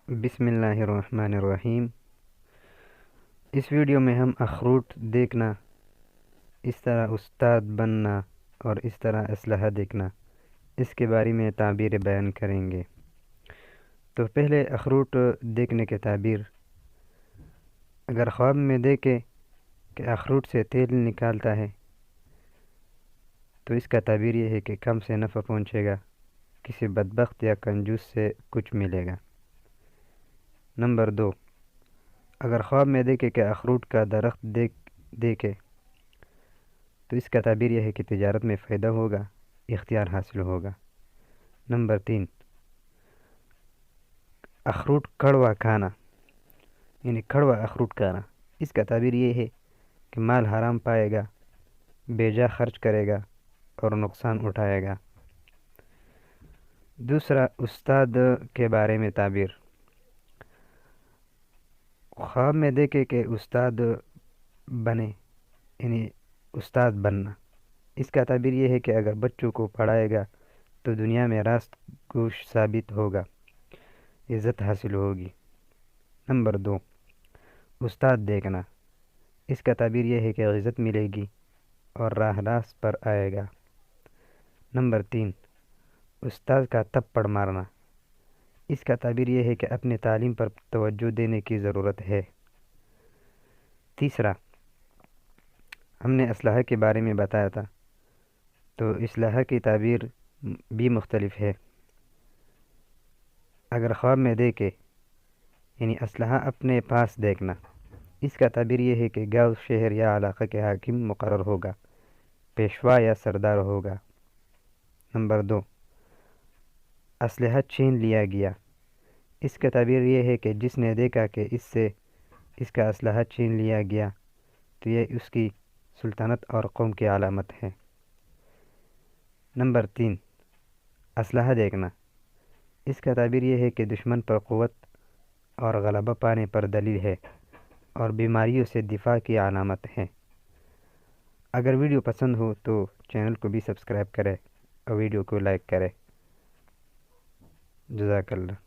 بسم اللہ الرحمن الرحیم۔ اس ویڈیو میں ہم اخروٹ دیکھنا، اس طرح استاد بننا اور اس طرح اسلحہ دیکھنا، اس کے بارے میں تعبیر بیان کریں گے۔ تو پہلے اخروٹ دیکھنے کے تعبیر، اگر خواب میں دیکھے کہ اخروٹ سے تیل نکالتا ہے تو اس کا تعبیر یہ ہے کہ کم سے نفع پہنچے گا، کسی بدبخت یا کنجوس سے کچھ ملے گا۔ نمبر 2، اگر خواب میں دیکھے کہ اخروٹ کا درخت دیکھے تو اس کا تعبیر یہ ہے کہ تجارت میں فائدہ ہوگا، اختیار حاصل ہوگا۔ نمبر 3، اخروٹ کڑوا کھانا، یعنی کڑوا اخروٹ کھانا، اس کا تعبیر یہ ہے کہ مال حرام پائے گا، بے جا خرچ کرے گا اور نقصان اٹھائے گا۔ دوسرا، استاد کے بارے میں تعبیر، خواب میں دیکھے کہ استاد بنے، یعنی استاد بننا، اس کا تعبیر یہ ہے کہ اگر بچوں کو پڑھائے گا تو دنیا میں راست گوش ثابت ہوگا، عزت حاصل ہوگی۔ نمبر 2، استاد دیکھنا، اس کا تعبیر یہ ہے کہ عزت ملے گی اور راہ راست پر آئے گا۔ نمبر 3، استاد کا تھپڑ مارنا، اس کا تعبیر یہ ہے کہ اپنے تعلیم پر توجہ دینے کی ضرورت ہے۔ تیسرا، ہم نے اسلحہ کے بارے میں بتایا تھا، تو اسلحہ کی تعبیر بھی مختلف ہے۔ اگر خواب میں دیکھے، یعنی اسلحہ اپنے پاس دیکھنا، اس کا تعبیر یہ ہے کہ گاؤں، شہر یا علاقہ کے حاکم مقرر ہوگا، پیشوا یا سردار ہوگا۔ نمبر 2، اسلحہ چھین لیا گیا، اس کا تعبیر یہ ہے کہ جس نے دیکھا کہ اس کا اسلحہ چھین لیا گیا تو یہ اس کی سلطنت اور قوم کی علامت ہے۔ نمبر 3، اسلحہ دیکھنا، اس کا تعبیر یہ ہے کہ دشمن پر قوت اور غلبہ پانے پر دلیل ہے اور بیماریوں سے دفاع کی علامت ہے۔ اگر ویڈیو پسند ہو تو چینل کو بھی سبسکرائب کرے اور ویڈیو کو لائک کرے۔ جزاک اللہ۔